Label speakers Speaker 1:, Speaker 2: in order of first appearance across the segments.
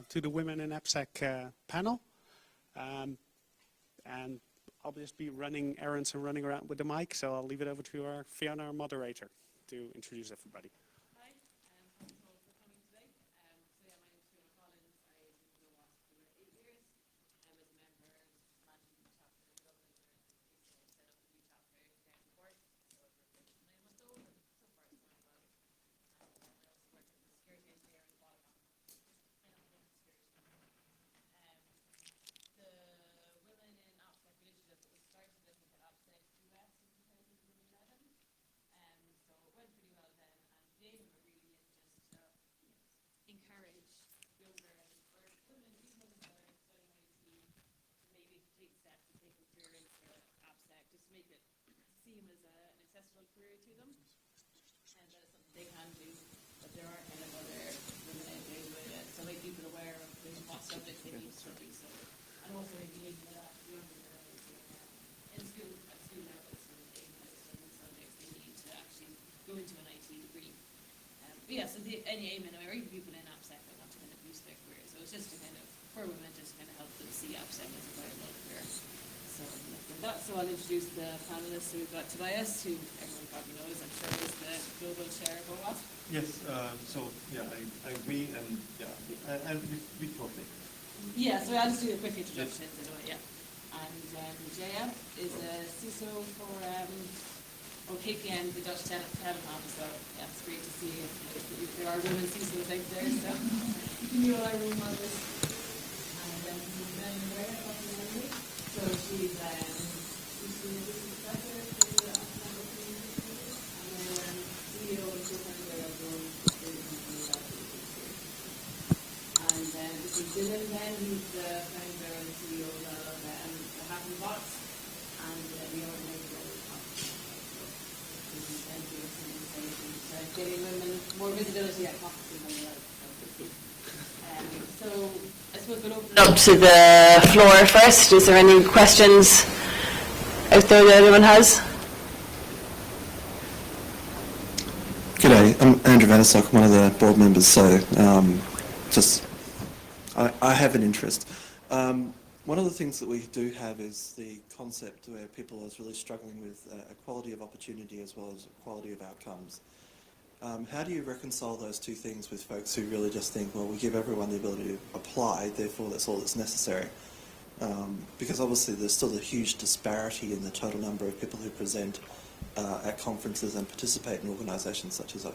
Speaker 1: to the Women in AppSec panel. And I'll just be running errands and running around with the mic, so I'll leave it over to our Fiona, our moderator, to introduce everybody.
Speaker 2: Hi, thanks all for coming today. So yeah, my name is Fiona Collins. I've been with OWASP for 8 years. I was a member managing the chapter in Dublin during the set up a new chapter down in Cork. So we're 9 months old, and so far it's going well. And I also work as a security engineer in Qualcomm. The Women in AppSec initiative was started, I think, at AppSecEU in 2011. So it went pretty well then, and the aim of it really is just to encourage younger or women, even women that are studying IT, to maybe take steps to take a career into AppSec, just to make it seem as an accessible career to them, and that it's something they can do, but there are kind of other women out there doing it, so make people aware of what subjects they need to study, so, and also maybe making it up younger girls in school, at school level, so they can study the subjects they need to actually go into an IT degree. But yeah, so any aim, or even people in AppSec that want to kind of boost their career, so it's just to kind of, for women, just kind of help them see AppSec as a viable career. So with that, so I'll introduce the panelists. So we've got Tobias, who everyone probably knows, I'm sure, is the global chair of OWASP.
Speaker 3: Yes, so yeah, I agree, and yeah, and we totally.
Speaker 2: Yeah, so I'll just do a quick introduction to do it, yeah. And Jaya is a CISO for KPN, the Dutch Telecom, so yeah, it's great to see if there are women CISOs out there, so you all are role models. And then Melanie, so she's a business professor for the and then CEO and co-founder of the and then this is Dhillon, then he's the founder and CEO of the Happy Box, and we organize the conference. So this is getting women more visibility at conferences and the like. So I suppose we'll open it up to the floor first. Is there any questions out there that anyone has?
Speaker 4: G'day, I'm Andrew Vanisok, one of the board members, so I have an interest. One of the things that we do have is the concept where people are really struggling with equality of opportunity as well as equality of outcomes. How do you reconcile those two things with folks who really just think, well, we give everyone the ability to apply, therefore that's all that's necessary? Because obviously there's still a huge disparity in the total number of people who present at conferences and participate in organisations such as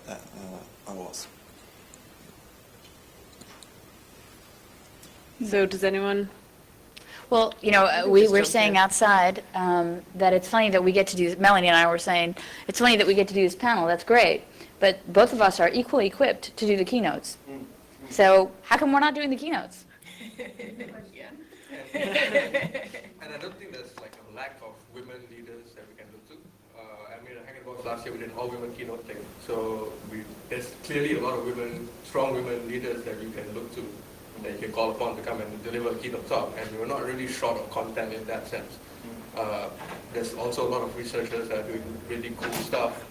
Speaker 4: OWASP.
Speaker 2: So does anyone?
Speaker 5: Well, you know, we were saying outside that it's funny that we get to do this. Melanie and I were saying, it's funny that we get to do this panel. That's great. But both of us are equally equipped to do the keynotes. So how come we're not doing the keynotes?
Speaker 6: Yeah. And I don't think there's like a lack of women leaders that we can look to. I mean, at Hackathon last year we did an all-women keynote thing. So there's clearly a lot of women, strong women leaders that you can look to, that you can call upon to come and deliver a keynote talk. And we were not really short of content in that sense. There's also a lot of researchers that are doing really cool stuff.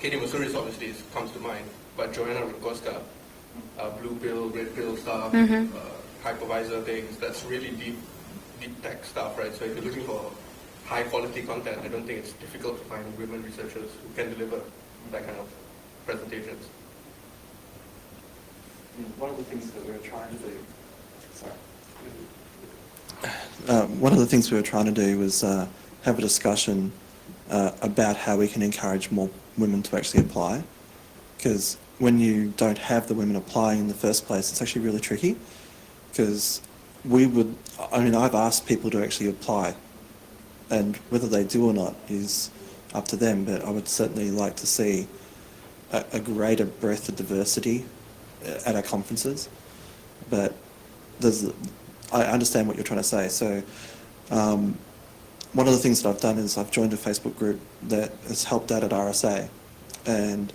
Speaker 6: Katie Masuris obviously comes to mind, but Joanna Rutkowska, blue pill, red pill stuff, hypervisor things, that's really deep tech stuff, right? So if you're looking for high quality content, I don't think it's difficult to find women researchers who can deliver that kind of presentations.
Speaker 3: One of the things that we were trying to do,
Speaker 4: One of the things we were trying to do was have a discussion about how we can encourage more women to actually apply, because when you don't have the women applying in the first place, it's actually really tricky, because I've asked people to actually apply, and whether they do or not is up to them, but I would certainly like to see a greater breadth of diversity at our conferences. But I understand what you're trying to say. So one of the things that I've done is I've joined a Facebook group that has helped out at RSA, and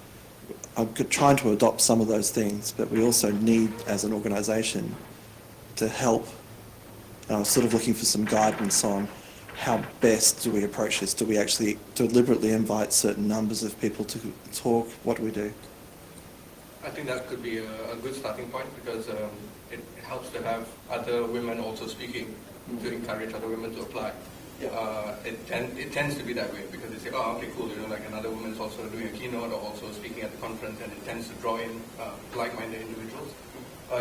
Speaker 4: I'm trying to adopt some of those things, but we also need, as an organisation, to help. I was sort of looking for some guidance on how best do we approach this. Do we actually deliberately invite certain numbers of people to talk? What do we do?
Speaker 6: I think that could be a good starting point because it helps to have other women also speaking to encourage other women to apply. It tends to be that way because they say, oh, okay, cool, like another woman is also doing a keynote or also speaking at the conference, and it tends to draw in like-minded individuals.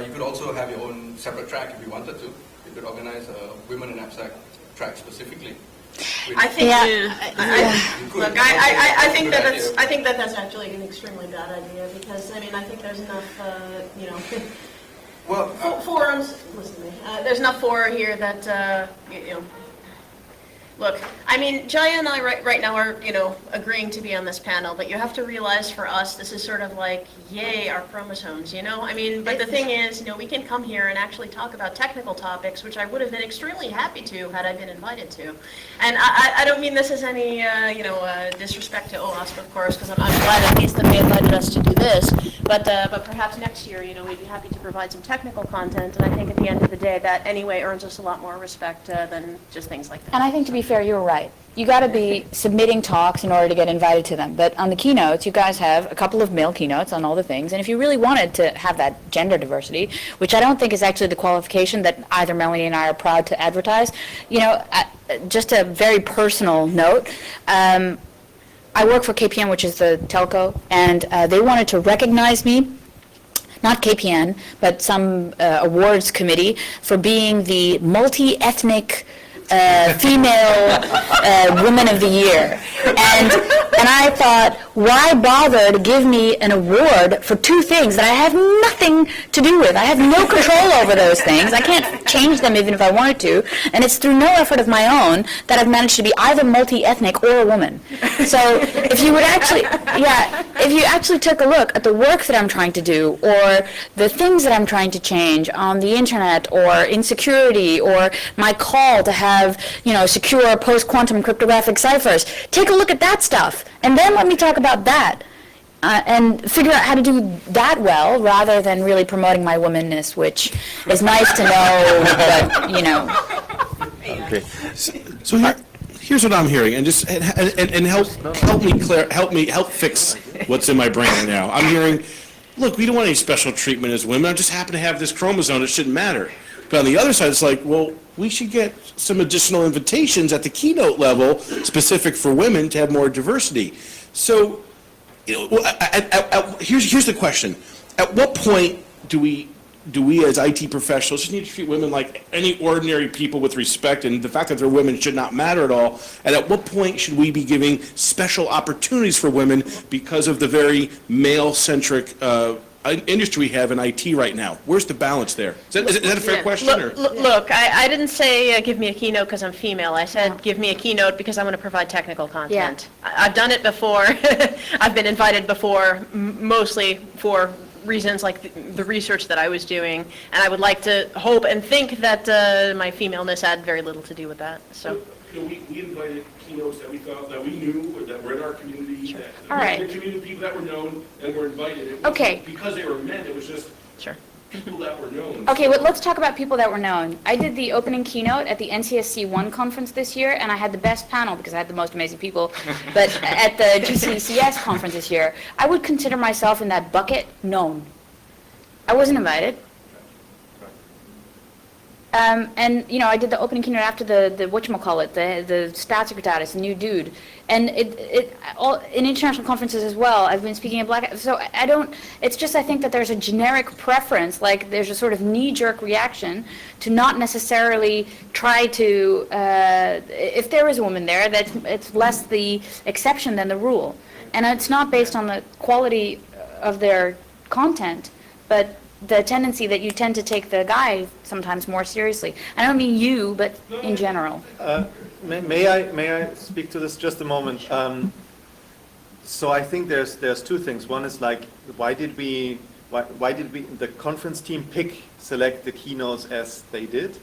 Speaker 6: You could also have your own separate track if you wanted to. You could organize a Women in AppSec track specifically.
Speaker 7: I think,
Speaker 6: Look,
Speaker 7: I think that that's actually an extremely bad idea because, I mean, I think there's enough,
Speaker 6: well,
Speaker 7: forums, listen to me, there's enough fora here that, look, I mean, Jaya and I right now are, agreeing to be on this panel, but you have to realize for us, this is sort of like, yay, our chromosomes, I mean, but the thing is, we can come here and actually talk about technical topics, which I would have been extremely happy to had I been invited to. And I don't mean this as any, disrespect to OWASP, of course, because I'm glad at least that they invited us to do this, but perhaps next year, we'd be happy to provide some technical content, and I think at the end of the day, that anyway earns us a lot more respect than just things like that.
Speaker 5: And I think, to be fair, you're right. You got to be submitting talks in order to get invited to them. But on the keynotes, you guys have a couple of male keynotes on all the things. And if you really wanted to have that gender diversity, which I don't think is actually the qualification that either Melanie and I are proud to advertise, just a very personal note, I work for KPN, which is the telco, and they wanted to recognize me, not KPN, but some awards committee, for being the multi-ethnic female Woman of the Year. And I thought, why bother to give me an award for two things that I have nothing to do with? I have no control over those things. I can't change them even if I wanted to. And it's through no effort of my own that I've managed to be either multi-ethnic or a woman. So if you would actually, if you actually took a look at the work that I'm trying to do, or the things that I'm trying to change on the internet, or in security, or my call to have, secure post-quantum cryptographic ciphers, take a look at that stuff, and then let me talk about that, and figure out how to do that well, rather than really promoting my womanness, which is nice to know, but,
Speaker 8: Okay. So here's what I'm hearing, and just and help fix what's in my brain right now. I'm hearing, look, we don't want any special treatment as women. I just happen to have this chromosome. It shouldn't matter. But on the other side, it's like, well, we should get some additional invitations at the keynote level, specific for women, to have more diversity. So, here's the question: at what point do we as IT professionals just need to treat women like any ordinary people with respect, and the fact that they're women should not matter at all? And at what point should we be giving special opportunities for women because of the very male-centric industry we have in IT right now? Where's the balance there? Is that a fair question?
Speaker 7: Look, I didn't say give me a keynote because I'm female. I said give me a keynote because I'm going to provide technical content. I've done it before. I've been invited before, mostly for reasons like the research that I was doing, and I would like to hope and think that my femaleness had very little to do with that. So.
Speaker 8: We invited keynotes that we thought that we knew, or that were in our community,
Speaker 5: Sure. All right.
Speaker 8: The community people that were known and were invited. It
Speaker 5: Okay.
Speaker 8: wasn't because they were men, it was just
Speaker 7: Sure.
Speaker 8: people that were known.
Speaker 5: Okay, well, let's talk about people that were known. I did the opening keynote at the NCSC 1 conference this year, and I had the best panel because I had the most amazing people. But at the GCCS conference this year, I would consider myself in that bucket known. I wasn't invited. And, I did the opening keynote after the whatchamacallit, the Staatssecretaris, the new dude. And in international conferences as well, I've been speaking in black, so it's just I think that there's a generic preference, like there's a sort of knee-jerk reaction to not necessarily try to, if there is a woman there, that it's less the exception than the rule. And it's not based on the quality of their content, but the tendency that you tend to take the guy sometimes more seriously. I don't mean you, but in general.
Speaker 3: May I speak to this just a moment? So I think there's two things. One is like, why did the conference team select the keynotes as they did?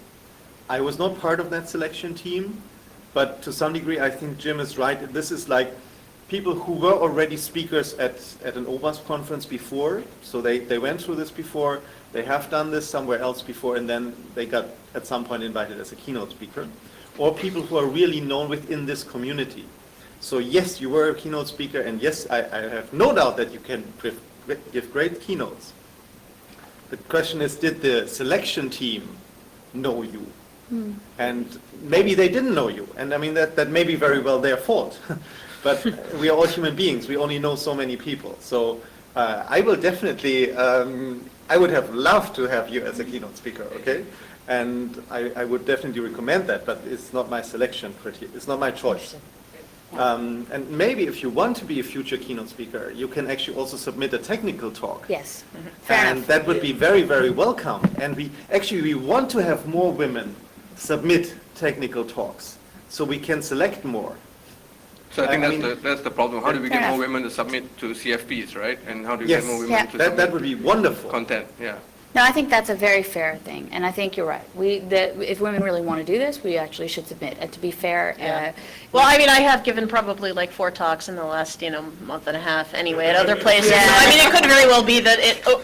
Speaker 3: I was not part of that selection team, but to some degree I think Jim is right. This is like people who were already speakers at an OWASP conference before, so they went through this before, they have done this somewhere else before, and then they got at some point invited as a keynote speaker, or people who are really known within this community. So yes, you were a keynote speaker, and yes, I have no doubt that you can give great keynotes. The question is, did the selection team know you? And maybe they didn't know you. And I mean, that may be very well their fault. But we are all human beings. We only know so many people. So I will definitely, I would have loved to have you as a keynote speaker, okay? And I would definitely recommend that, but it's not my selection criteria. It's not my choice. And maybe if you want to be a future keynote speaker, you can actually also submit a technical talk.
Speaker 5: Yes, fair
Speaker 3: And
Speaker 5: enough.
Speaker 3: that would be very, very welcome. And we want to have more women submit technical talks, so we can select more.
Speaker 6: So I think
Speaker 3: I mean-
Speaker 6: that's the problem. How do we
Speaker 5: Fair
Speaker 6: get more
Speaker 5: enough.
Speaker 6: women to submit to CFPs, right? And how do we
Speaker 3: Yes.
Speaker 6: get more women
Speaker 5: Yeah.
Speaker 6: to
Speaker 3: That
Speaker 6: submit
Speaker 3: would be wonderful.
Speaker 6: content? Yeah.
Speaker 5: No, I think that's a very fair thing, and I think you're right. If women really want to do this, we actually should submit. And to be fair,
Speaker 7: Yeah. Well, I mean, I have given probably like 4 talks in the last, month and a half anyway at other places. So, I mean, it could very well be that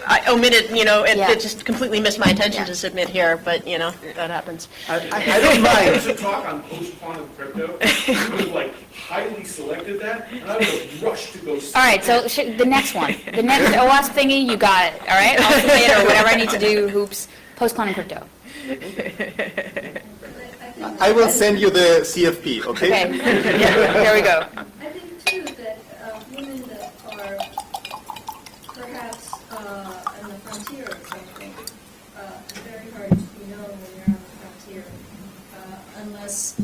Speaker 7: I omitted,
Speaker 5: Yeah.
Speaker 7: it just completely missed my attention
Speaker 5: Yeah.
Speaker 7: to submit here, but, that happens.
Speaker 3: I don't mind.
Speaker 8: There's a talk on post-quantum crypto. I would have highly selected that, and I would have rushed to go.
Speaker 5: all right, so the next one, the next OWASP thingy, you got it, all right? I'll submit or whatever I need to do, hoops, post-quantum crypto.
Speaker 3: I will send you the CFP, okay?
Speaker 5: Okay, yeah, there we go.
Speaker 9: I think too that women that are perhaps on the frontier or something, very hard to be known when you're on the frontier, unless,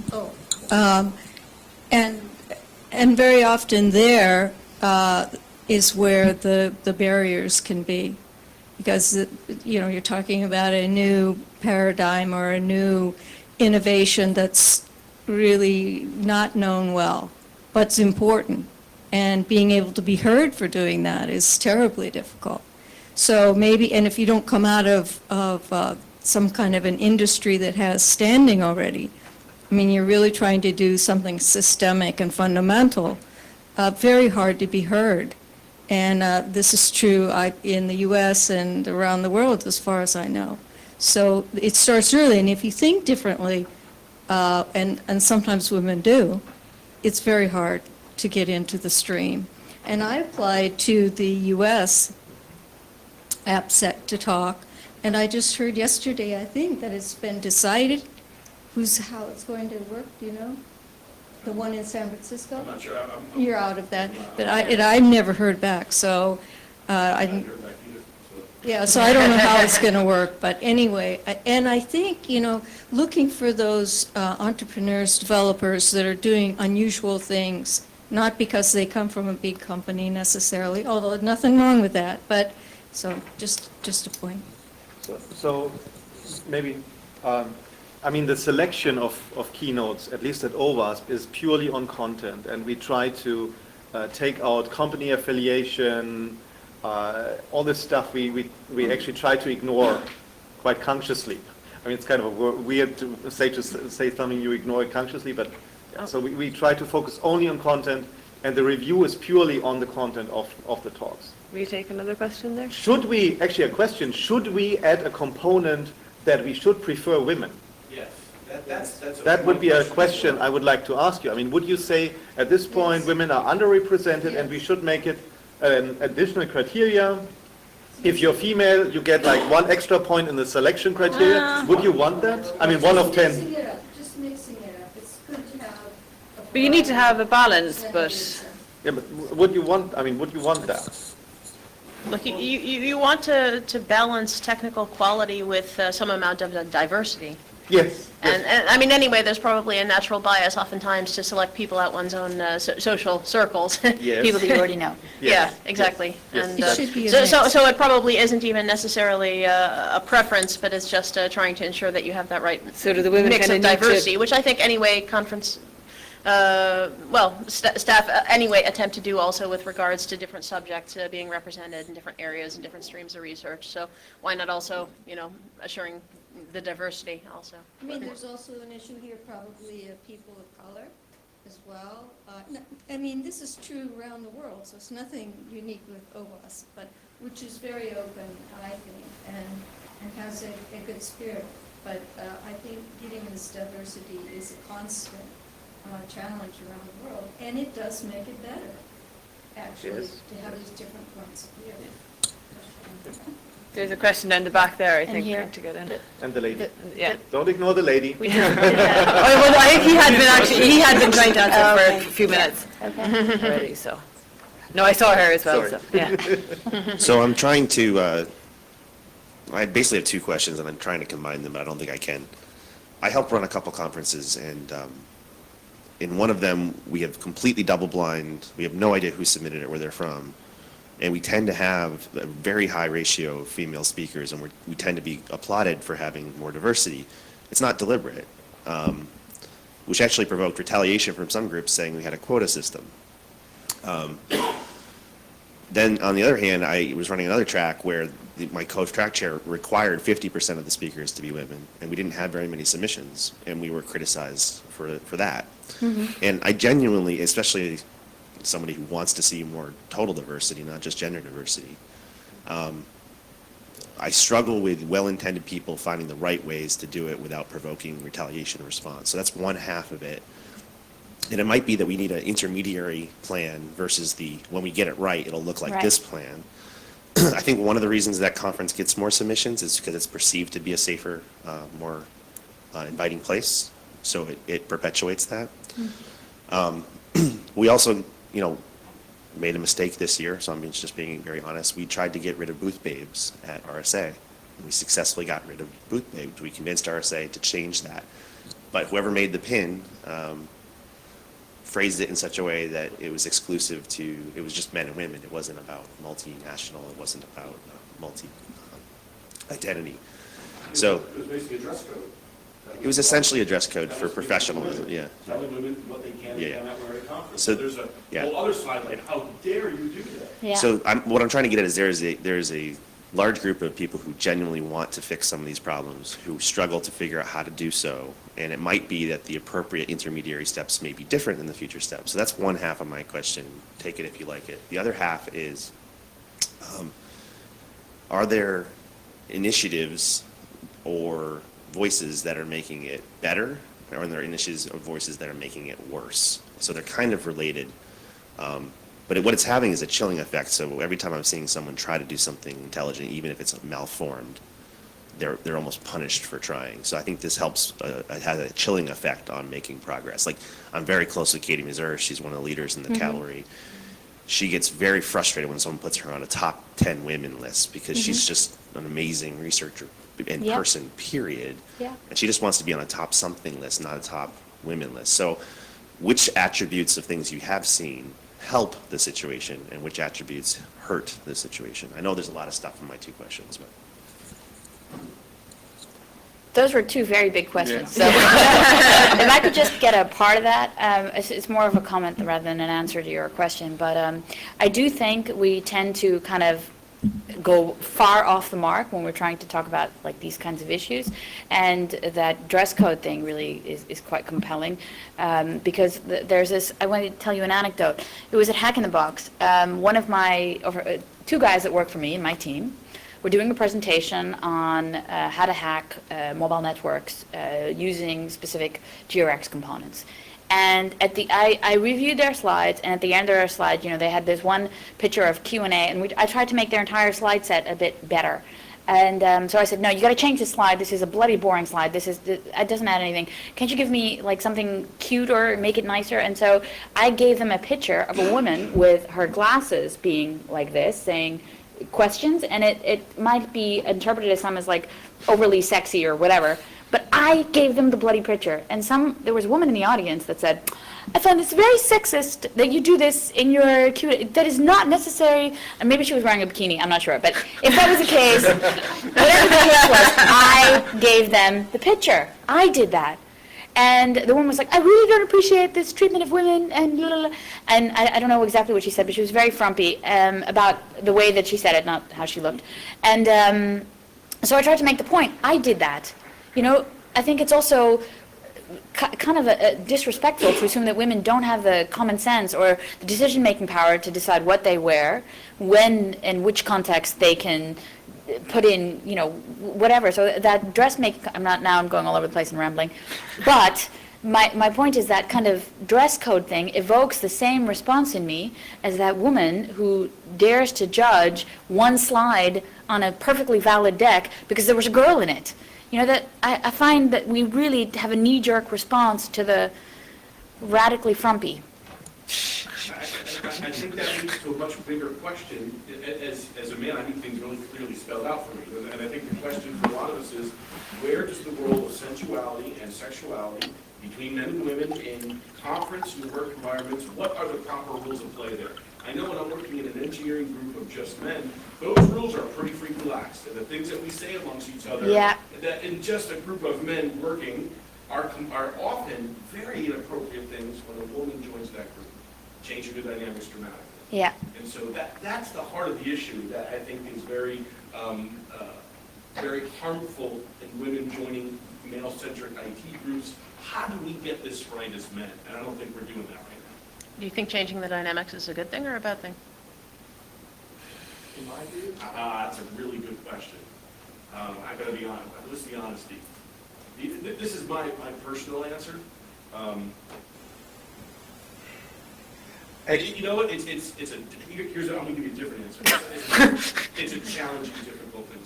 Speaker 9: and very often there is where the barriers can be. Because, you're talking about a new paradigm or a new innovation that's really not known well, but's important. And being able to be heard for doing that is terribly difficult. So maybe, and if you don't come out of some kind of an industry that has standing already, I mean, you're really trying to do something systemic and fundamental, very hard to be heard. And this is true in the U.S. and around the world, as far as I know. So it starts early, and if you think differently, and sometimes women do, it's very hard to get into the stream. And I applied to the U.S. AppSec to talk, and I just heard yesterday, I think, that it's been decided how it's going to work, do you know? The one in San Francisco?
Speaker 8: I'm not sure.
Speaker 9: You're out of that, but I've never heard back, so, yeah, so I don't know how it's going to work, but anyway, and I think, looking for those entrepreneurs, developers that are doing unusual things, not because they come from a big company necessarily, although nothing wrong with that, but, so, just a point.
Speaker 3: So maybe, the selection of keynotes, at least at OWASP, is purely on content, and we try to take out company affiliation, all this stuff we actually try to ignore quite consciously. I mean, it's kind of weird to say something you ignore it consciously, but so we try to focus only on content, and the review is purely on the content of the talks.
Speaker 10: Will you take another question there?
Speaker 3: Should we add a component that we should prefer women?
Speaker 8: Yes, that's.
Speaker 3: That would be a question I would like to ask you. I mean, would you say at this point women are underrepresented and we should make it an additional criteria? If you're female, you get like 1 extra point in the selection criteria. Would you want that? I mean, 1 of 10.
Speaker 9: Just mixing it up, it's good to have.
Speaker 10: But you need to have a balance, but
Speaker 3: Yeah, but would you want that?
Speaker 7: Look, you want to balance technical quality with some amount of
Speaker 3: Yes.
Speaker 7: diversity.
Speaker 3: Yes.
Speaker 7: And I mean, anyway, there's probably a natural bias oftentimes to select people out one's own social circles.
Speaker 3: Yes.
Speaker 5: People that you already know.
Speaker 3: Yes.
Speaker 7: Yeah, exactly.
Speaker 3: Yes.
Speaker 7: And
Speaker 9: It should be a
Speaker 7: so it probably isn't even necessarily a preference, but it's just trying to ensure that you have that right
Speaker 10: so do the women
Speaker 7: mix
Speaker 10: kind
Speaker 7: of
Speaker 10: of need
Speaker 7: diversity,
Speaker 10: to...
Speaker 7: which I think anyway staff anyway attempt to do also with regards to different subjects being represented in different areas and different streams of research. So why not also, assuring the diversity also?
Speaker 9: I mean, there's also an issue here probably of people of color as well. I mean, this is true around the world, so it's nothing unique with OWASP, but which is very open, I think, and has a good spirit. But I think getting this diversity is a constant challenge around the world, and it does make it better. actually,
Speaker 3: Yes.
Speaker 9: to have these different points of view.
Speaker 10: There's a question down the back there, I
Speaker 5: And
Speaker 10: think,
Speaker 5: here.
Speaker 10: trying to get in.
Speaker 3: And the lady.
Speaker 10: Yeah.
Speaker 3: Don't ignore the lady.
Speaker 10: Oh, well, I think he had been trying to answer for a few minutes
Speaker 5: Okay.
Speaker 10: already, so. No, I saw her as well,
Speaker 3: Sorry.
Speaker 10: so, yeah.
Speaker 11: So I'm trying to, I basically have two questions, and I'm trying to combine them, but I don't think I can. I help run a couple conferences, and in one of them, we have completely double-blind. We have no idea who submitted it, where they're from. And we tend to have a very high ratio of female speakers, and we tend to be applauded for having more diversity. It's not deliberate, which actually provoked retaliation from some groups saying we had a quota system. Then, on the other hand, I was running another track where my track chair required 50% of the speakers to be women, and we didn't have very many submissions, and we were criticized for that. And I genuinely, especially somebody who wants to see more total diversity, not just gender diversity, I struggle with well-intended people finding the right ways to do it without provoking retaliation or response. So that's one half of it. And it might be that we need an intermediary plan versus when we get it right, it'll look like
Speaker 5: Right.
Speaker 11: this plan. I think one of the reasons that conference gets more submissions is because it's perceived to be a safer, more inviting place. So it perpetuates that. We also, made a mistake this year, so I'm just being very honest. We tried to get rid of booth babes at RSA. We successfully got rid of booth babes. We convinced RSA to change that. But whoever made the pin phrased it in such a way that it was exclusive to, it was just men and women. It wasn't about multinational. It wasn't about multi-identity. So
Speaker 8: It was basically a dress code.
Speaker 11: it was essentially a dress code for professionalism, yeah.
Speaker 8: Telling women what they can and
Speaker 11: Yeah, yeah.
Speaker 8: cannot wear at a conference.
Speaker 11: So-
Speaker 8: So there's a
Speaker 11: yeah.
Speaker 8: whole other side, like, how dare you do that?
Speaker 5: Yeah.
Speaker 11: So what I'm trying to get at is there's a large group of people who genuinely want to fix some of these problems, who struggle to figure out how to do so. And it might be that the appropriate intermediary steps may be different than the future steps. So that's one half of my question. Take it if you like it. The other half is, are there initiatives or voices that are making it better, or are there initiatives or voices that are making it worse? So they're kind of related. But what it's having is a chilling effect. So every time I'm seeing someone try to do something intelligent, even if it's malformed, they're almost punished for trying. So I think this helps, it has a chilling effect on making progress. Like, I'm very close with Katie Mazur. She's one of the leaders in the cavalry. She gets very frustrated when someone puts her on a top 10 women list because she's just an amazing researcher in
Speaker 5: Yep.
Speaker 11: person, period.
Speaker 5: Yeah.
Speaker 11: And she just wants to be on a top something list, not a top women list. So which attributes of things you have seen help the situation and which attributes hurt the situation? I know there's a lot of stuff in my two questions, but.
Speaker 5: Those were two very big questions. So if I could just get a part of that, it's more of a comment rather than an answer to your question. But I do think we tend to kind of go far off the mark when we're trying to talk about like these kinds of issues, and that dress code thing really is quite compelling because there's this. I want to tell you an anecdote. It was at Hack in the Box. One of my two guys that work for me in my team. We're doing a presentation on how to hack mobile networks using specific GRX components. And I reviewed their slides, and at the end of their slide, they had this one picture of Q&A, and I tried to make their entire slide set a bit better. And so I said, no, you got to change this slide. This is a bloody boring slide. It doesn't add anything. Can't you give me like something cute or make it nicer? And so I gave them a picture of a woman with her glasses being like this, saying questions, and it might be interpreted as some as like overly sexy or whatever, but I gave them the bloody picture. And there was a woman in the audience that said, I find this very sexist that you do this in your Q&A. That is not necessary. And maybe she was wearing a bikini, I'm not sure. But if that was the case, whatever the case was, I gave them the picture. I did that. And the woman was like, I really don't appreciate this treatment of women, and blah, blah, blah. And I don't know exactly what she said, but she was very frumpy about the way that she said it, not how she looked. And so I tried to make the point. I did that. I think it's also kind of disrespectful to assume that women don't have the common sense or the decision-making power to decide what they wear, when and which context they can put in, whatever. So that dressmaking, I'm going all over the place and rambling, but my point is that kind of dress code thing evokes the same response in me as that woman who dares to judge one slide on a perfectly valid deck because there was a girl in it. You know, that I find that we really have a knee-jerk response to the radically frumpy.
Speaker 8: I think that leads to a much bigger question. As a man, I need things really clearly spelled out for me. And I think the question for a lot of us is, where does the role of sensuality and sexuality between men and women in conference and work environments, what are the proper rules of play there? I know when I'm working in an engineering group of just men, those rules are pretty relaxed. And the things that we say amongst each other, that in just a group of men working, are often very inappropriate things when a woman joins that group, changing the dynamics dramatically.
Speaker 5: Yeah.
Speaker 8: And so that's the heart of the issue that I think is very, very harmful in women joining male-centric IT groups. How do we get this right as men? And I don't think we're doing that right now.
Speaker 7: Do you think changing the dynamics is a good thing or a bad thing?
Speaker 8: In my view, that's a really good question. I gotta be honest. Listen to the honesty. This is my personal answer. You know what? Here's I'm gonna give you a different answer. It's a challenging, difficult thing.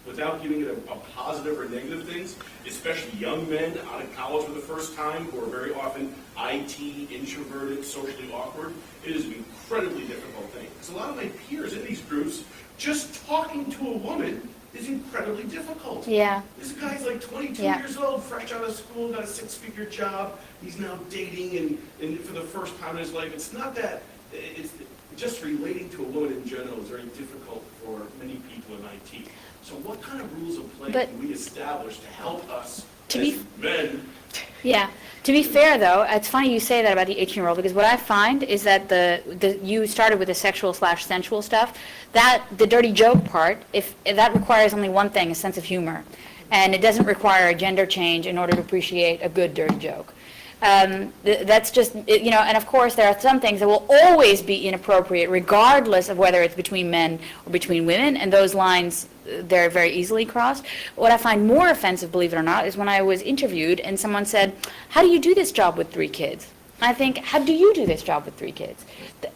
Speaker 8: Without giving it a positive or negative things, especially young men out of college for the first time who are very often IT, introverted, socially awkward, it is an incredibly difficult thing. Because a lot of my peers in these groups, just talking to a woman is incredibly difficult.
Speaker 5: Yeah.
Speaker 8: This guy's like 22 years old, fresh out of school, got a 6-figure job. He's now dating and for the first time in his life. It's not that, it's just relating to a woman in general is very difficult for many people in IT. So what kind of rules of play can we establish to help us as men?
Speaker 5: Yeah. To be fair, though, it's funny you say that about the 18-year-old, because what I find is that you started with the sexual/sensual stuff. That the dirty joke part, if that requires only one thing, a sense of humor, and it doesn't require a gender change in order to appreciate a good dirty joke. That's just, you know, and of course there are some things that will always be inappropriate regardless of whether it's between men or between women, and those lines, they're very easily crossed. What I find more offensive, believe it or not, is when I was interviewed and someone said, how do you do this job with 3 kids? And I think, how do you do this job with 3 kids?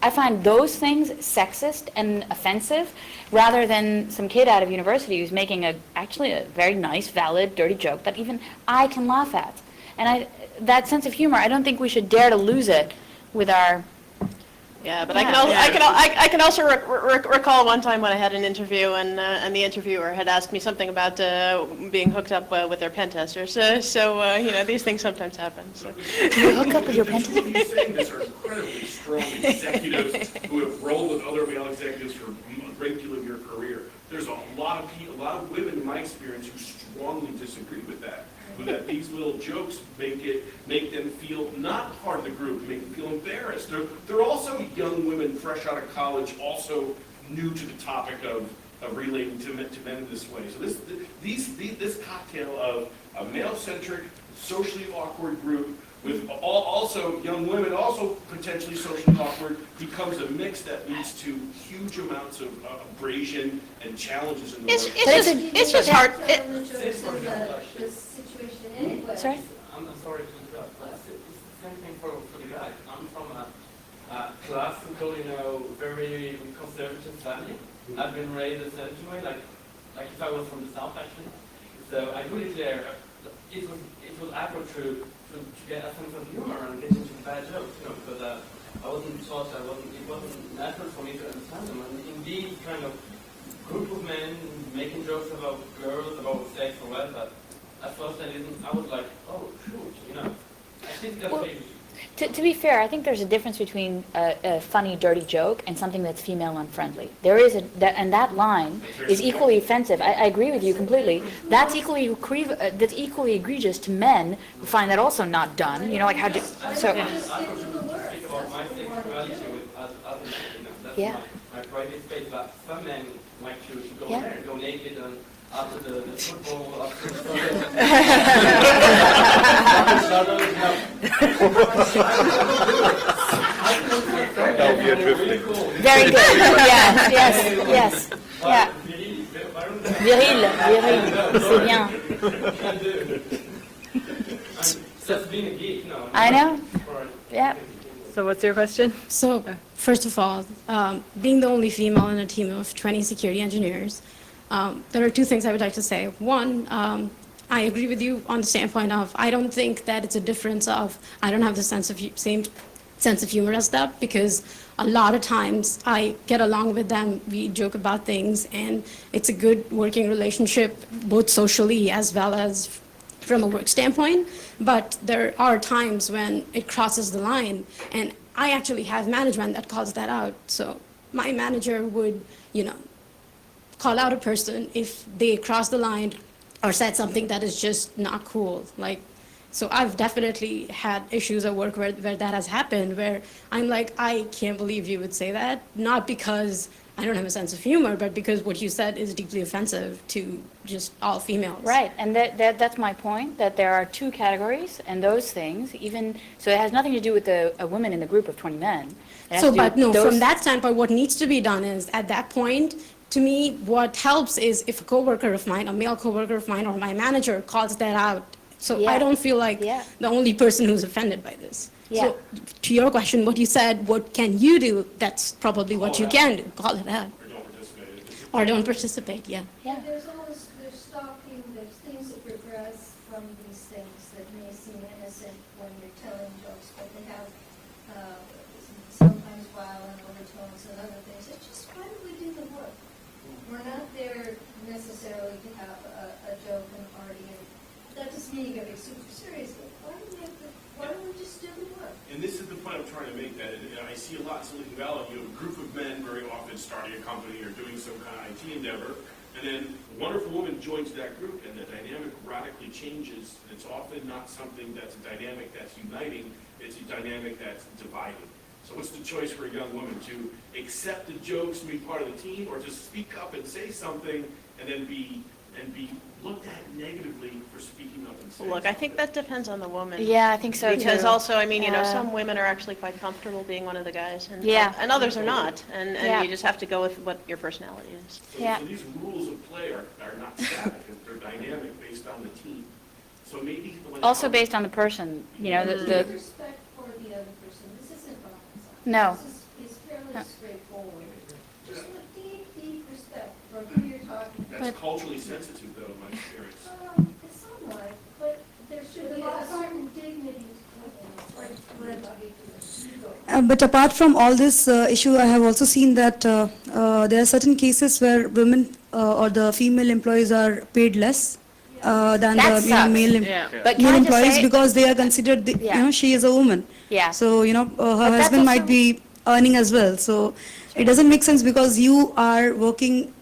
Speaker 5: I find those things sexist and offensive rather than some kid out of university who's making actually a very nice, valid, dirty joke that even I can laugh at. And that sense of humor, I don't think we should dare to lose it with our...
Speaker 7: Yeah, but I can also recall one time when I had an interview and the interviewer had asked me something about being hooked up with their pen testers. So you know, these things sometimes happen. So.
Speaker 5: Do you hook up with your pen testers?
Speaker 8: What he's saying is are incredibly strong executives who have rolled with other male executives for a great deal of your career. There's a lot of women in my experience who strongly disagree with that. That these little jokes make them feel not part of the group, make them feel embarrassed. They're also young women fresh out of college, also new to the topic of relating to men in this way. So this cocktail of a male-centric, socially awkward group with also young women, also potentially socially awkward, becomes a mix that leads to huge amounts of abrasion and challenges in the workplace.
Speaker 7: It's just hard.
Speaker 5: Sorry?
Speaker 12: I'm sorry to interrupt, but it's the same thing for the guys. I'm from a classical, very conservative family. I've been raised a certain way, like if I was from the South actually. So I do live there. It was awkward to get a sense of humor and get into bad jokes, because I wasn't taught, it wasn't natural for me to understand them. And indeed, kind of group of men making jokes about girls, about sex or whatever. At first I was like, oh, shoot, I think that's maybe.
Speaker 5: To be fair, I think there's a difference between a funny, dirty joke and something that's female unfriendly. There is and that line is equally offensive. I agree with you completely. That's equally egregious to men who find that also not done. Like how do so. Yeah.
Speaker 12: My private space, but some men like to go there and go naked and after the football, after the
Speaker 3: Now we are drifting.
Speaker 5: Very good. Yes. Yeah. Viril, c'est bien.
Speaker 12: Just being a geek, no.
Speaker 5: I know. Yeah.
Speaker 10: So what's your question?
Speaker 13: So, first of all, being the only female in a team of 20 security engineers, there are two things I would like to say. One, I agree with you on the standpoint of I don't think that it's a difference of I don't have the same sense of humor as that, because a lot of times I get along with them, we joke about things, and it's a good working relationship, both socially as well as from a work standpoint. But there are times when it crosses the line, and I actually have management that calls that out. So my manager would, call out a person if they cross the line or said something that is just not cool. So I've definitely had issues at work where that has happened, where I'm like, I can't believe you would say that, not because I don't have a sense of humor, but because what you said is deeply offensive to just all females.
Speaker 5: Right, and that's my point, that there are two categories, and those things, so it has nothing to do with a woman in the group of 20 men. It has to do with those-
Speaker 13: From that standpoint, what needs to be done is, at that point, to me, what helps is if a coworker of mine, a male coworker of mine, or my manager calls that out. So
Speaker 5: Yeah.
Speaker 13: I don't feel like
Speaker 5: Yeah.
Speaker 13: the only person who's offended by this.
Speaker 5: Yeah.
Speaker 13: So to your question, what you said, what can you do? That's probably what you can do, call it out. Or don't participate, yeah.
Speaker 5: Yeah.
Speaker 14: There's stalking, there's things that progress from these things that may seem innocent when you're telling jokes, but they have sometimes violent overtones and other things. It's just, why do we do the work? We're not there necessarily to have a joke and a party, and that doesn't mean you gotta be super serious, but why don't we just do the work?
Speaker 8: And this is the point I'm trying to make, that I see a lot in Silicon Valley, you have a group of men very often starting a company or doing some kind of IT endeavor, and then a wonderful woman joins that group, and the dynamic radically changes. And it's often not something that's a dynamic that's uniting, it's a dynamic that's dividing. So what's the choice for a young woman? To accept the jokes and be part of the team, or to speak up and say something and then be looked at negatively for speaking up and saying
Speaker 7: Look, I think that depends on the woman.
Speaker 5: Yeah, I think so,
Speaker 7: Because
Speaker 5: too.
Speaker 7: also, I mean, some women are actually quite comfortable being one of the guys, and
Speaker 5: Yeah.
Speaker 7: and others are not, and
Speaker 5: Yeah.
Speaker 7: you just have to go with what your personality is.
Speaker 5: Yeah.
Speaker 8: So these rules of play are not static, they're dynamic based on the team. So maybe.
Speaker 5: Also based on the person, the
Speaker 14: Respect for the other person, this isn't rocket science.
Speaker 5: No.
Speaker 14: This is fairly straightforward. Just with deep respect for who you're talking to.
Speaker 8: That's culturally sensitive, though, in my experience.
Speaker 14: Somewhat, but there should be a certain dignity to it.
Speaker 15: But apart from all this issue, I have also seen that there are certain cases where women or the female employees are paid less than
Speaker 5: That
Speaker 15: the
Speaker 5: sucks.
Speaker 15: male,
Speaker 5: But can
Speaker 15: male
Speaker 5: I just
Speaker 15: employees
Speaker 5: say-
Speaker 15: because they are considered,
Speaker 5: Yeah.
Speaker 15: she is a woman.
Speaker 5: Yeah.
Speaker 15: So, her
Speaker 5: that's
Speaker 15: husband might
Speaker 5: also-
Speaker 15: be earning as well. So it doesn't make sense because you are working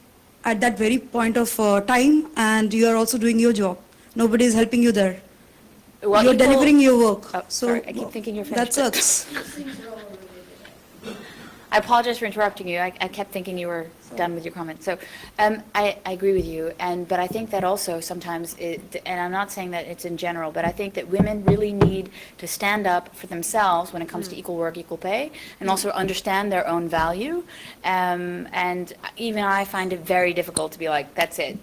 Speaker 15: at that very point of time and you are also doing your job. Nobody is helping you there.
Speaker 5: Well,
Speaker 15: You're
Speaker 5: equal-
Speaker 15: delivering your work.
Speaker 5: Oh,
Speaker 15: So
Speaker 5: sorry, I keep thinking you're
Speaker 15: that
Speaker 5: finished.
Speaker 15: sucks.
Speaker 5: I apologize for interrupting you. I kept thinking you were done with your comment. So I agree with you, but I think that also sometimes, and I'm not saying that it's in general, but I think that women really need to stand up for themselves when it comes to equal work, equal pay, and also understand their own value. And even I find it very difficult to be like, that's it,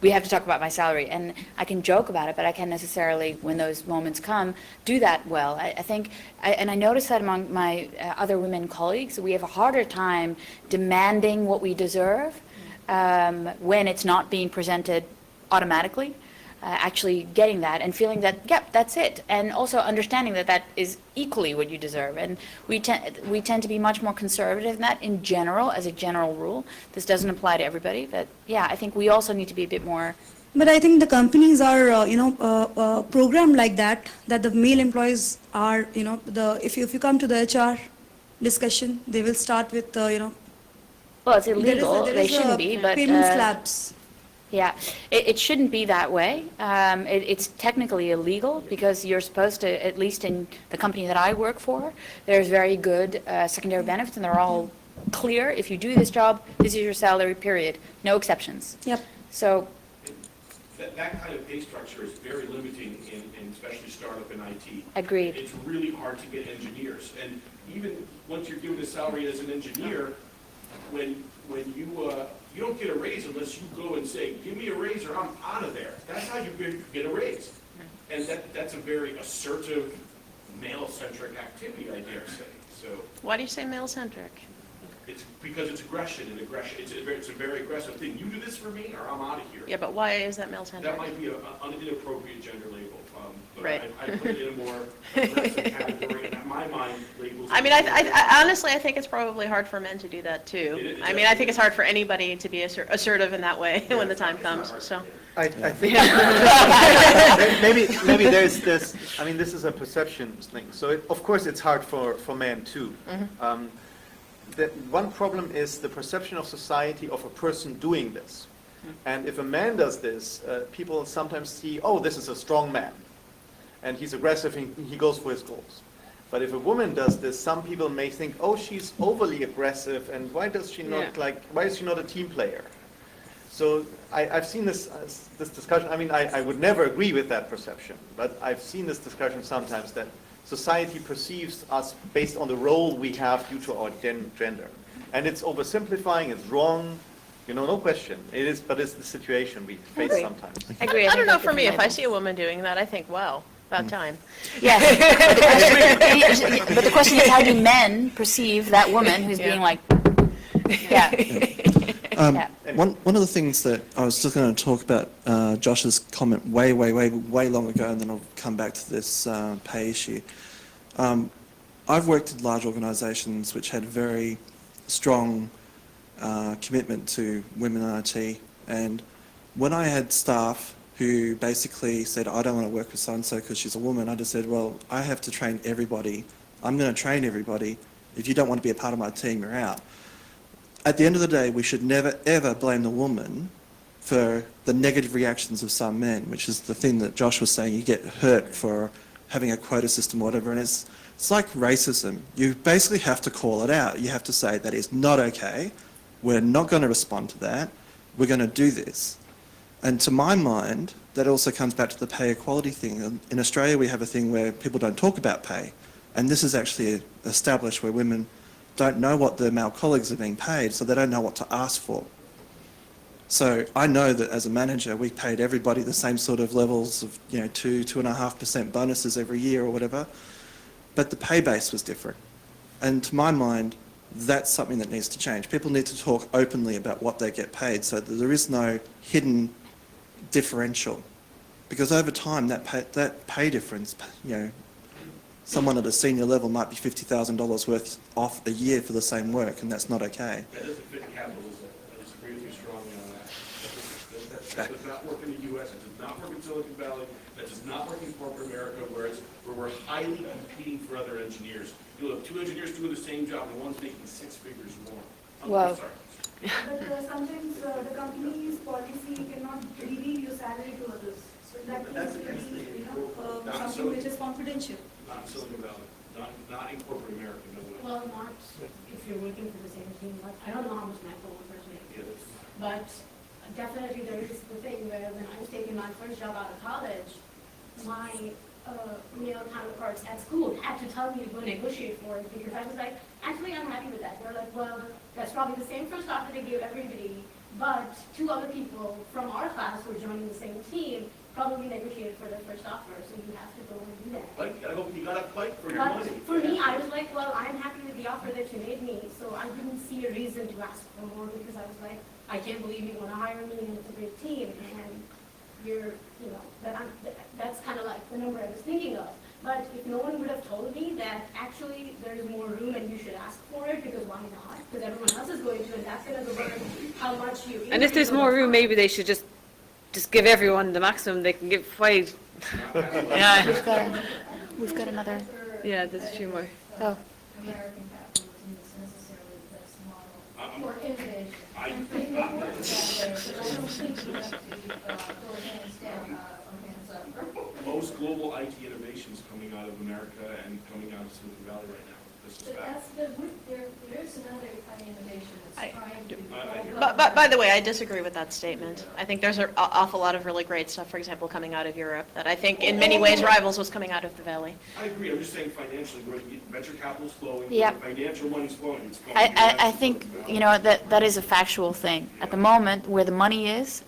Speaker 5: we have to talk about my salary. And I can joke about it, but I can't necessarily, when those moments come, do that well. I think, and I notice that among my other women colleagues, we have a harder time demanding what we deserve when it's not being presented automatically. Actually getting that and feeling that, yep, that's it. And also understanding that that is equally what you deserve. And we tend to be much more conservative in that in general, as a general rule. This doesn't apply to everybody, but yeah, I think we also need to be a bit more.
Speaker 15: But I think the companies are, programmed like that the male employees are, if you come to the HR discussion, they will start with,
Speaker 5: Well, it's illegal. They shouldn't be, but
Speaker 15: payment slabs.
Speaker 5: Yeah, it shouldn't be that way. It's technically illegal because you're supposed to, at least in the company that I work for, there's very good secondary benefits and they're all clear. If you do this job, this is your salary, period. No exceptions.
Speaker 15: Yep.
Speaker 5: So.
Speaker 8: That kind of pay structure is very limiting in especially startup and IT.
Speaker 5: Agreed.
Speaker 8: It's really hard to get engineers. And even once you're given a salary as an engineer, when you don't get a raise unless you go and say, give me a raise or I'm out of there. That's how you get a raise. And that's a very assertive, male-centric activity, I dare say. So
Speaker 7: Why do you say male-centric?
Speaker 8: it's because it's aggression, and aggression, it's a very aggressive thing. You do this for me, or I'm out of here.
Speaker 7: Yeah, but why is that male-centric?
Speaker 8: That might be an inappropriate gender label. But
Speaker 7: Right.
Speaker 8: I put it in a more aggressive category, and in my mind, labels.
Speaker 7: I mean, I honestly, I think it's probably hard for men to do that too. I mean, I think it's hard for anybody to be assertive in that way when the time comes, so.
Speaker 3: I think maybe there's this, I mean, this is a perception thing. So of course it's hard for men too. The one problem is the perception of society of a person doing this. And if a man does this, people sometimes see, oh, this is a strong man. And he's aggressive and he goes for his goals. But if a woman does this, some people may think, oh, she's overly aggressive and why does she not why is she not a team player? So I've seen this discussion. I mean, I would never agree with that perception, but I've seen this discussion sometimes that society perceives us based on the role we have due to our gender. And it's oversimplifying, it's wrong, no question. It is, but it's the situation we face sometimes.
Speaker 5: I agree.
Speaker 7: I don't know, for me, if I see a woman doing that, I think, wow, about time.
Speaker 5: Yeah. But the question is, how do men perceive that woman who's being like, yeah.
Speaker 4: One of the things that I was just going to talk about, Josh's comment way long ago, and then I'll come back to this pay issue. I've worked in large organisations which had very strong commitment to women in IT, and when I had staff who basically said, I don't want to work with so-and-so because she's a woman, I just said, well, I have to train everybody. I'm going to train everybody. If you don't want to be a part of my team, you're out. At the end of the day, we should never, ever blame the woman for the negative reactions of some men, which is the thing that Josh was saying. You get hurt for having a quota system or whatever, and it's like racism. You basically have to call it out. You have to say that is not okay. We're not going to respond to that. We're going to do this. And to my mind, that also comes back to the pay equality thing. In Australia, we have a thing where people don't talk about pay, and this is actually established where women don't know what their male colleagues are being paid, so they don't know what to ask for. So I know that as a manager, we paid everybody the same sort of levels of 2.5% bonuses every year or whatever, but the pay base was different. And to my mind, that's something that needs to change. People need to talk openly about what they get paid so that there is no hidden differential. Because over time, that pay difference, someone at a senior level might be $50,000 worth off a year for the same work, and that's not okay.
Speaker 8: That doesn't fit capitalism. I disagree with you strongly on that. That does not work in the U.S. It does not work in Silicon Valley. That does not work in corporate America, where we're highly competing for other engineers. You'll have two engineers doing the same job, and one's making 6 figures more.
Speaker 5: Wow.
Speaker 8: Sorry.
Speaker 15: But sometimes the company's policy cannot reveal your salary to others. So that is something which is confidential.
Speaker 8: Not in Silicon Valley, not in corporate America, no way.
Speaker 13: Well, not if you're working for the same team, but I don't know how much my coworkers make.
Speaker 8: Yes.
Speaker 13: But definitely there is the thing where when I was taking my first job out of college, my male counterparts at school had to tell me to go negotiate for it because I was like, actually I'm happy with that. They're like, well, that's probably the same first offer they gave everybody, but 2 other people from our class who are joining the same team probably negotiated for their first offer, so you have to go and do that.
Speaker 8: But you gotta fight for your
Speaker 13: But
Speaker 8: money.
Speaker 13: for me, I was like, well, I'm happy with the offer that you made me, so I didn't see a reason to ask for more because I was like, I can't believe you want to hire me and it's a great team, and you're, that's kind of like the number I was thinking of. But if no one would have told me that actually there's more room and you should ask for it, because why not? Because everyone else is going to, and that's going to govern how much you.
Speaker 10: And if there's more room, maybe they should just give everyone the maximum they can give. Why?
Speaker 5: Yeah. We've got another.
Speaker 10: Yeah, there's 2 more.
Speaker 5: Oh.
Speaker 14: American capitalism is necessarily the best model for innovation. I don't think you have to throw hands down or hands up.
Speaker 8: Most global IT innovations coming out of America and coming out of Silicon Valley right now. This is
Speaker 14: But
Speaker 8: fact.
Speaker 14: there's another kind of innovation that's trying to.
Speaker 7: But by the way, I disagree with that statement. I think there's an awful lot of really great stuff, for example, coming out of Europe that I think in many ways rivals what's coming out of the Valley.
Speaker 8: I agree. I'm just saying financially, where venture capital's flowing,
Speaker 5: Yeah.
Speaker 8: where financial money's flowing, it's flowing.
Speaker 5: I think, that is a factual thing. At the moment, where the money is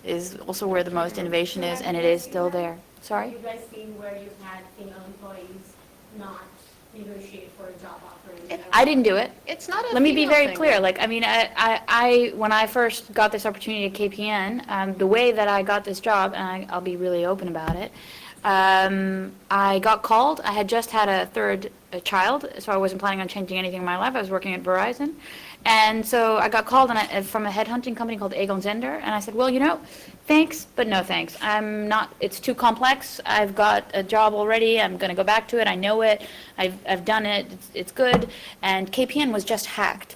Speaker 5: also where the most innovation is, and it is still there. Sorry?
Speaker 13: Have you guys seen where you've had female employees not negotiate for a job offer?
Speaker 5: I didn't do it.
Speaker 10: It's not a
Speaker 5: Let me be
Speaker 10: female
Speaker 5: very
Speaker 10: thing,
Speaker 5: clear,
Speaker 10: though.
Speaker 5: like, I mean, when I first got this opportunity at KPN, the way that I got this job, and I'll be really open about it, I got called, I had just had a third child, so I wasn't planning on changing anything in my life, I was working at Verizon, and so I got called from a headhunting company called Aegon Zender, and I said, well, thanks, but no thanks. It's too complex, I've got a job already, I'm gonna go back to it, I know it, I've done it, it's good, and KPN was just hacked.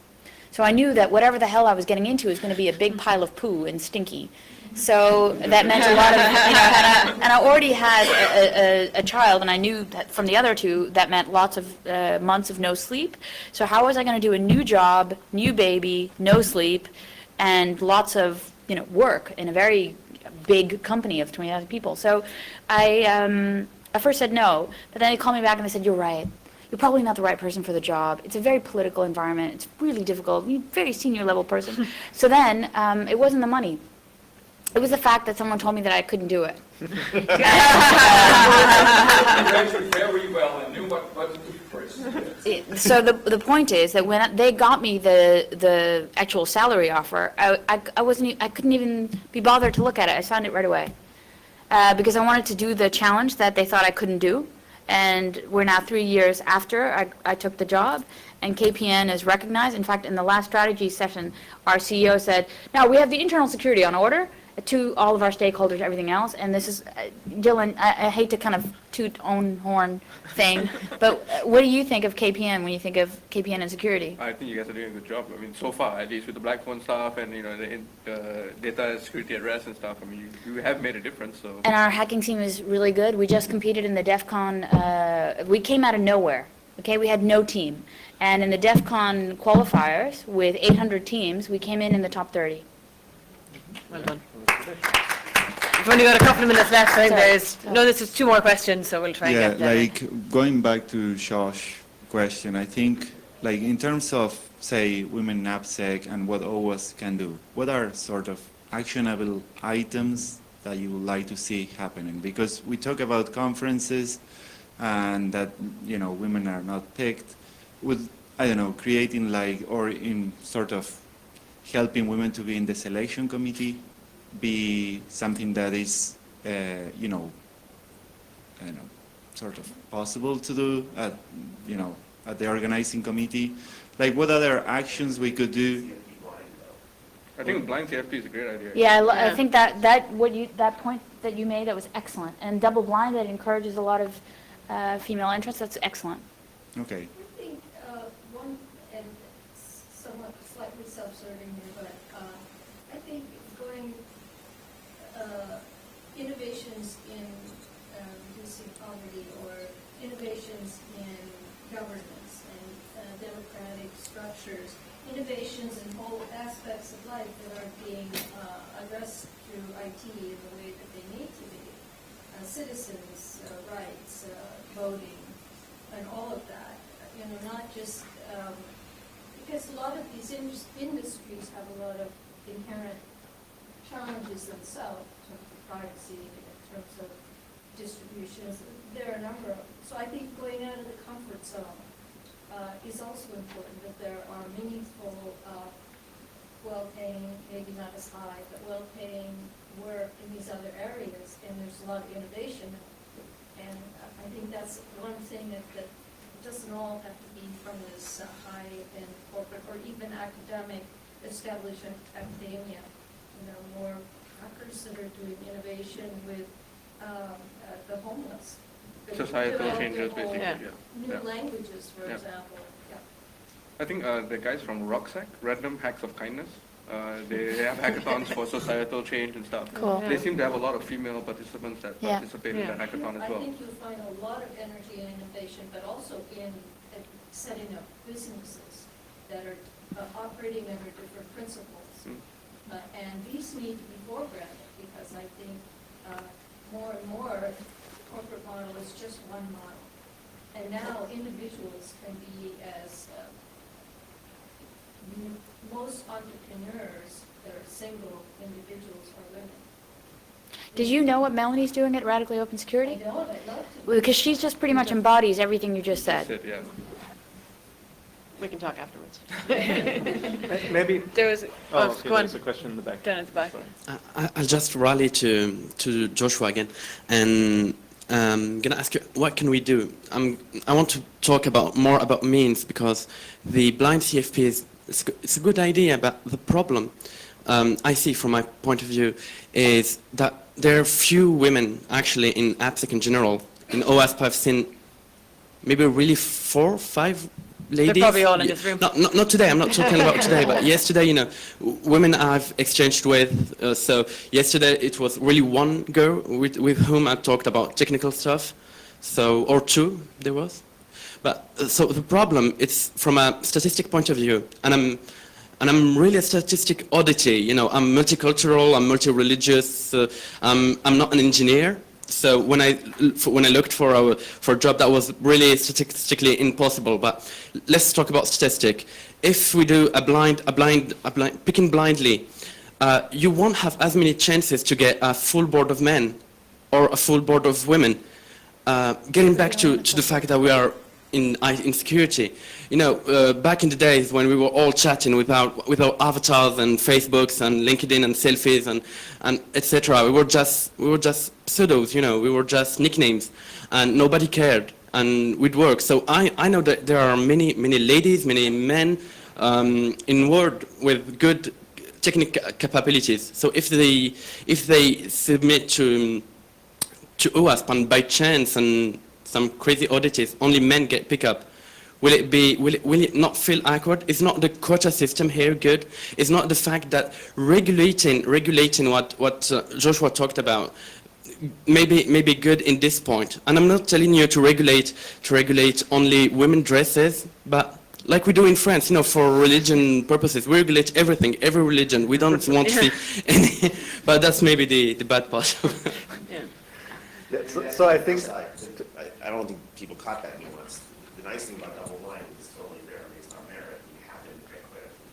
Speaker 5: So I knew that whatever the hell I was getting into was gonna be a big pile of poo and stinky. So that meant a lot of, and I already had a child, and I knew that from the other two, that meant lots of months of no sleep. So how was I going to do a new job, new baby, no sleep, and lots of, work in a very big company of 20,000 people? So I first said no, but then they called me back and they said, you're right. You're probably not the right person for the job. It's a very political environment. It's really difficult. You're a very senior level person. So then it wasn't the money. It was the fact that someone told me that I couldn't do it.
Speaker 16: You answered very well and knew what to do first.
Speaker 5: So the point is that when they got me the actual salary offer, I couldn't even be bothered to look at it. I signed it right away because I wanted to do the challenge that they thought I couldn't do. And we're now 3 years after I took the job, and KPN is recognized. In fact, in the last strategy session, our CEO said, "Now we have the internal security on order." To all of our stakeholders, everything else, and this is, Dhillon, I hate to kind of toot own horn thing, but what do you think of KPN when you think of KPN and security?
Speaker 6: I think you guys are doing a good job. I mean, so far, at least with the black phone stuff and, the data security at rest and stuff, I mean, you have made a difference, so.
Speaker 5: And our hacking team is really good. We just competed in the DEF CON, we came out of nowhere, okay? We had no team. And in the DEF CON qualifiers, with 800 teams, we came in the top 30.
Speaker 10: Well done. We've only got a couple of minutes left. I think this is 2 more questions, so we'll try and get them.
Speaker 17: Like going back to Josh's question, I think like in terms of say women in AppSec and what OWASP can do, what are sort of actionable items that you would like to see happening? Because we talk about conferences and that women are not picked. Would creating or in sort of helping women to be in the selection committee be something that is, sort of possible to do at, at the organizing committee? Like, what other actions we could do?
Speaker 6: I think blind CFP is a great idea.
Speaker 5: Yeah, I think that point that you made, that was excellent. And double blind, that encourages a lot of female entrants, that's excellent.
Speaker 17: Okay.
Speaker 14: I think one, and somewhat slightly self-serving here, but I think going innovations in reducing poverty or innovations in governance and democratic structures, innovations in whole aspects of life that are being addressed through IT in the way that they need to be, citizens' rights, voting, and all of that. Not just because a lot of these industries have a lot of inherent challenges themselves in terms of privacy, in terms of distributions. There are a number of them. So I think going out of the comfort zone is also important, that there are meaningful, well-paying, maybe not as high, but well-paying work in these other areas, and there's a lot of innovation. And I think that's one thing that doesn't all have to be from this high-end corporate or even academic establishment academia. More hackers that are doing innovation with the homeless.
Speaker 6: Societal changes, basically,
Speaker 14: New languages, for example. Yeah.
Speaker 6: I think the guys from RockSec, Random Hacks of Kindness, they have hackathons for societal change and stuff.
Speaker 5: Cool.
Speaker 6: They seem to have a lot of female participants that participate in that hackathon as well.
Speaker 14: I think you'll find a lot of energy and innovation, but also in setting up businesses that are operating under different principles. And these need to be foregrounded, because I think more and more the corporate model is just one model. And now individuals can be as most entrepreneurs that are single individuals are women.
Speaker 5: Did you know what Melanie's doing at Radically Open Security?
Speaker 14: I don't, I'd love to.
Speaker 5: Because she's just pretty much embodies everything you just said.
Speaker 6: That's it, yeah.
Speaker 10: We can talk afterwards.
Speaker 3: Maybe.
Speaker 10: There was,
Speaker 3: Okay,
Speaker 10: go on,
Speaker 3: there's a question in the back.
Speaker 10: down at the back.
Speaker 18: I'll just rally to Joshua again, and gonna ask you, what can we do? I want to talk more about means, because the blind CFP it's a good idea, but the problem I see from my point of view is that there are few women actually in AppSec in general. In OWASP I've seen maybe really 4 or 5 ladies.
Speaker 10: They're probably all in this room.
Speaker 18: Not today, I'm not talking about today, but yesterday, women I've exchanged with, so yesterday it was really one girl with whom I talked about technical stuff, or 2 there was. But, so the problem, it's from a statistic point of view, and I'm really a statistic oddity, I'm multicultural, I'm multi-religious, I'm not an engineer. So when I looked for a job, that was really statistically impossible. But let's talk about statistic. If we do picking blindly, you won't have as many chances to get a full board of men or a full board of women. Getting back to the fact that we are in security, back in the days when we were all chatting without avatars and Facebooks and LinkedIn and selfies and etc. We were just pseudos, we were just nicknames, and nobody cared, and we'd work. So I know that there are many ladies, many men in world with good technical capabilities. So if they submit to OWASP and by chance and some crazy oddities, only men get pick up. Will it not feel awkward? Is not the quota system here good? Is not the fact that regulating what Joshua talked about maybe good in this point? And I'm not telling you to regulate only women dresses, but like we do in France, for religion purposes, we regulate everything, every religion. We don't want to see any, but that's maybe the bad part.
Speaker 3: So I think
Speaker 11: I don't think people caught that nuance. The nice thing about double blind is it's totally fair based on merit. You have to pick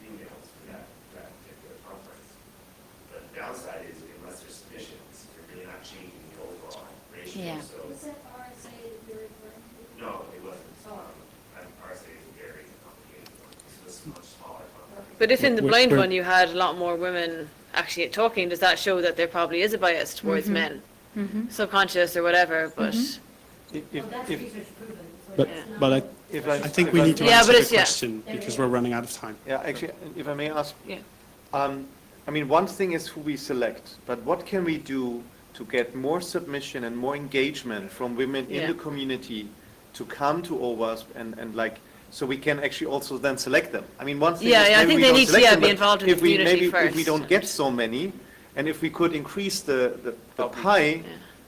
Speaker 11: females for that particular conference. The downside is unless there's submissions, you're really not changing the overall ratio.
Speaker 5: Yeah.
Speaker 11: So,
Speaker 14: Is that RSA that you're referring to?
Speaker 11: no, it wasn't. RSA is a very complicated one. This is a much smaller conference.
Speaker 10: But if in the blind one you had a lot more women actually talking, does that show that there probably is a bias towards men? Subconscious or whatever, but...
Speaker 1: But I think we need to answer the question because we're running out of time.
Speaker 3: Yeah, actually, if I may ask, one thing is who we select, but what can we do to get more submission and more engagement from women in the community to come to OWASP and so we can actually also then select them? One thing is
Speaker 10: I think they need to be involved in the community first.
Speaker 3: If we don't get so many, and if we could increase the pie,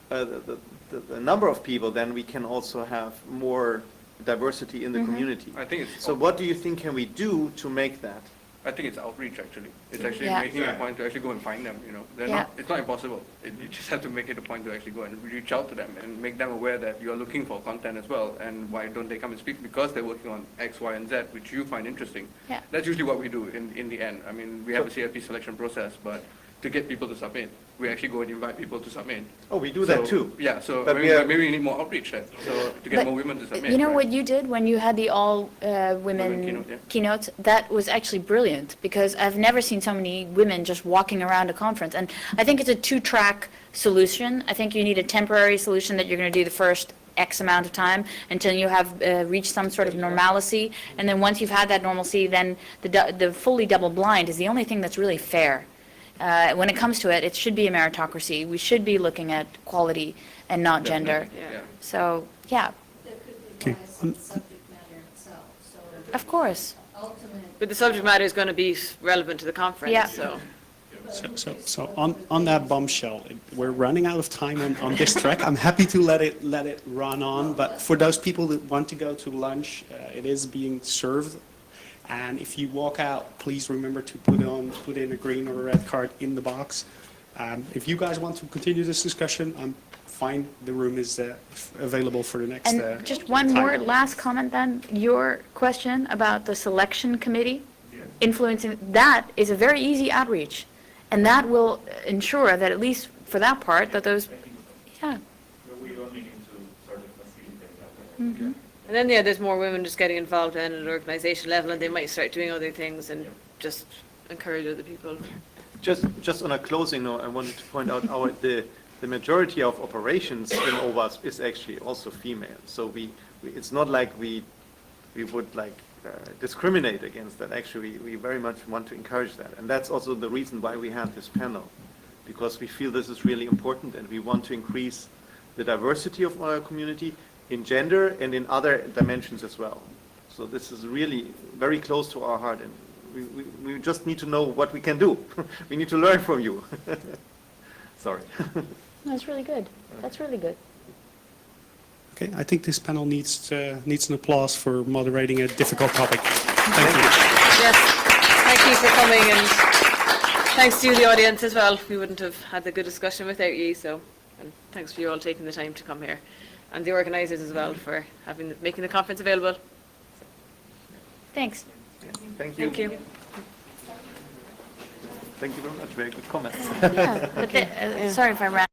Speaker 3: the number of people, then we can also have more diversity in the community.
Speaker 6: I think it's
Speaker 3: So what do you think can we do to make that?
Speaker 6: I think it's outreach, actually. It's actually
Speaker 5: Yeah.
Speaker 6: making a point to actually go and find them, It's not impossible. You just have to make it a point to actually go and reach out to them and make them aware that you're looking for content as well, and why don't they come and speak? Because they're working on X, Y, and Z, which you find interesting.
Speaker 5: Yeah.
Speaker 6: That's usually what we do in the end. We have a CFP selection process, but to get people to submit, we actually go and invite people to submit.
Speaker 3: Oh, we do that too.
Speaker 6: Yeah, so
Speaker 3: But
Speaker 6: maybe we need more outreach then, to get
Speaker 5: But
Speaker 6: more women to submit.
Speaker 5: You know
Speaker 6: right?
Speaker 5: what you did when you had the all women
Speaker 6: keynote, yeah.
Speaker 5: keynotes? That was actually brilliant, because I've never seen so many women just walking around a conference. And I think it's a 2-track solution. I think you need a temporary solution that you're going to do the first X amount of time until you have reached some sort of normalcy. And then once you've had that normalcy, then the fully double blind is the only thing that's really fair. When it comes to it, it should be a meritocracy. We should be looking at quality and not gender.
Speaker 6: Yeah.
Speaker 5: So, yeah,
Speaker 14: There could be bias in the subject matter itself, so
Speaker 5: of course.
Speaker 14: ultimate.
Speaker 10: But the subject matter is going to be relevant to the conference,
Speaker 5: Yeah.
Speaker 10: so.
Speaker 1: So on that bombshell, we're running out of time on this track. I'm happy to let it run on, but for those people that want to go to lunch, it is being served. And if you walk out, please remember to put in a green or a red card in the box. If you guys want to continue this discussion, I'm fine. The room is available for the next.
Speaker 5: And just one more last comment then. Your question about the selection committee influencing, that is a very easy outreach. And that will ensure that at least
Speaker 10: for that part, that those, yeah.
Speaker 17: We only need to sort of facilitate that.
Speaker 10: And then, yeah, there's more women just getting involved then at an organization level, and they might start doing other things and just encourage other people.
Speaker 3: Just on a closing note, I wanted to point out the majority of operations in OWASP is actually also female. So it's not like we would like discriminate against that. Actually, we very much want to encourage that. And that's also the reason why we have this panel, because we feel this is really important and we want to increase the diversity of our community in gender and in other dimensions as well. So this is really very close to our heart, and we just need to know what we can do. We need to learn from you. Sorry.
Speaker 5: That's really good. That's really good.
Speaker 1: Okay, I think this panel needs an applause for moderating a difficult topic. Thank you.
Speaker 10: Yes, thank you for coming, and thanks to the audience as well. We wouldn't have had the good discussion without you, so, and thanks for you all taking the time to come here. And the organisers as well for making the conference available.
Speaker 5: Thanks.
Speaker 3: Thank you.
Speaker 10: Thank you.
Speaker 3: Thank you very much. Very good comments.
Speaker 5: Yeah, but sorry if I ran.